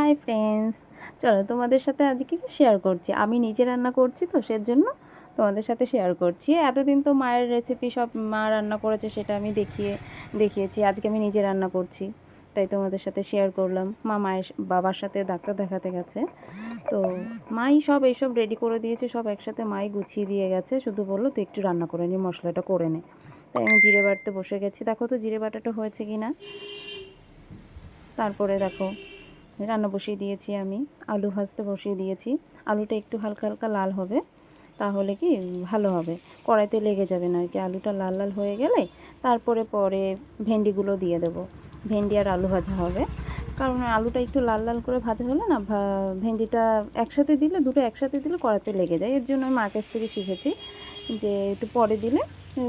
Hi friends, চলো তোমাদের সাথে আজকে শেয়ার করছি। আমি নিজে রান্না করছি তো সেজন্য তোমাদের সাথে শেয়ার করছি। এতদিন তো মায়ের রেসিপি সব মা রান্না করেছে সেটা আমি দেখিয়েছি। আজকে আমি নিজে রান্না করছি, তাই তোমাদের সাথে শেয়ার করলাম। মায়ের বাবার সাথে ডাক্তার দেখাতে গেছে, তো মাই সব এইসব রেডি করে দিয়েছে, সব একসাথে মাই গুছিয়ে দিয়ে গেছে। শুধু বললো তুই একটু রান্না করে নি, মশলাটা করে নে। তাই আমি জিরে বাটতে বসে গেছি। দেখো তো জিরে বাটাটা হয়েছে কি না। তারপরে দেখো রান্না বসিয়ে দিয়েছি, আমি আলু ভাজতে বসিয়ে দিয়েছি। আলুটা একটু হালকা হালকা লাল হবে, তাহলে কি ভালো হবে, কড়াইতে লেগে যাবে না আর কি। আলুটা লাল লাল হয়ে গেলে তারপরে ভেন্ডিগুলো দিয়ে দেবো। ভেন্ডি আর আলু ভাজা হবে, কারণ আলুটা একটু লাল লাল করে ভাজা হলে না ভেন্ডিটা দুটো একসাথে দিলে কড়াইতে লেগে যায়। এর জন্য আমি মার কাছ থেকে শিখেছি যে একটু পরে দিলে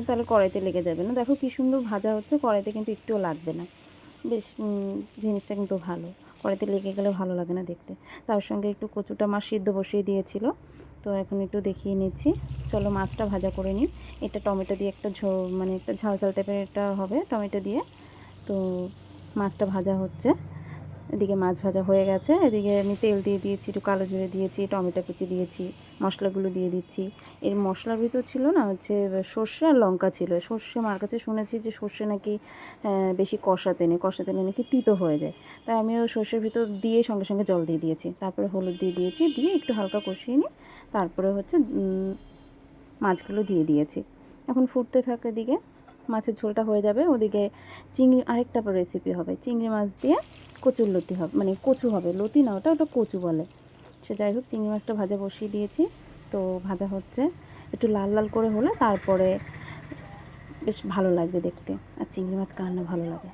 তাহলে কড়াইতে লেগে যাবে না। দেখো কী সুন্দর ভাজা হচ্ছে, কড়াইতে কিন্তু একটুও লাগবে না। বেশ জিনিসটা কিন্তু ভালো, কড়াইতে লেগে গেলে ভালো লাগে না দেখতে। তার সঙ্গে একটু কচুটা মাছ সিদ্ধ বসিয়ে দিয়েছিল, তো এখন একটু দেখিয়ে নিচ্ছি। চলো মাছটা ভাজা করে নিই। এটা টমেটো দিয়ে একটা মানে একটা ঝাল ঝাল টাইপের এটা হবে টমেটো দিয়ে। তো মাছটা ভাজা হচ্ছে, এদিকে মাছ ভাজা হয়ে গেছে। এদিকে আমি তেল দিয়ে দিয়েছি, একটু কালো জিরে দিয়েছি, টমেটো কুচি দিয়েছি, মশলাগুলো দিয়ে দিচ্ছি। এর মশলার ভিতর ছিল না হচ্ছে সর্ষে আর লঙ্কা ছিল। সর্ষে মার কাছে শুনেছি যে সর্ষে নাকি বেশি কষাতে নাকি তিতো হয়ে যায়। তাই আমিও সর্ষের ভিতর দিয়ে সঙ্গে সঙ্গে জল দিয়ে দিয়েছি। তারপরে হলুদ দিয়ে দিয়েছি, দিয়ে একটু হালকা কষিয়ে নিই। তারপরে হচ্ছে মাছগুলো দিয়ে দিয়েছি। এখন ফুটতে থাকে, এদিকে মাছের ঝোলটা হয়ে যাবে। ওদিকে আরেকটা রেসিপি হবে, চিংড়ি মাছ দিয়ে কচুর লতি হবে, মানে কচু হবে, লতি না, ওটা কচু বলে। সে যাই হোক, চিংড়ি মাছটা ভাজা বসিয়ে দিয়েছি, তো ভাজা হচ্ছে। একটু লাল লাল করে হলে তারপরে বেশ ভালো লাগবে দেখতে। আর চিংড়ি মাছ কার না ভালো লাগে।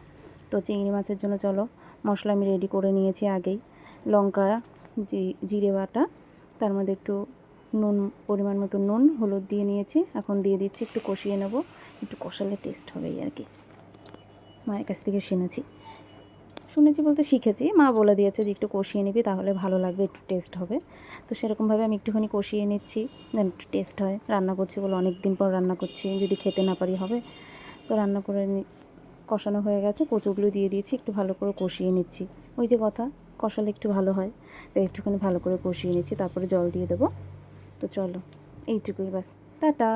তো চিংড়ি মাছের জন্য চলো মশলা আমি রেডি করে নিয়েছি আগেই। লঙ্কা, জিরে বাটা, তার মধ্যে একটু নুন, পরিমাণ মতো নুন, হলুদ দিয়ে নিয়েছি। এখন দিয়ে দিচ্ছি, একটু কষিয়ে নেব। একটু কষালে টেস্ট হবেই আর কি, মায়ের কাছ থেকে শুনেছি বলতে শিখেছি। মা বলে দিয়েছে যে একটু কষিয়ে নিবি, তাহলে ভালো লাগবে, একটু টেস্ট হবে। তো সেরকমভাবে আমি একটুখানি কষিয়ে নিচ্ছি, যেন একটু টেস্ট হয়। রান্না করছি বলে অনেক দিন পর রান্না করছি, যদি খেতে না পারি হবে। তো রান্না করে কষানো হয়ে গেছে, কচুগুলো দিয়ে দিয়েছি, একটু ভালো করে কষিয়ে নিচ্ছি। ওই যে কথা, কষালে একটু ভালো হয়, তো একটুখানি ভালো করে কষিয়ে নিচ্ছি, তারপরে জল দিয়ে দেবো। তো চলো, এইটুকুই, বাস, টাটা।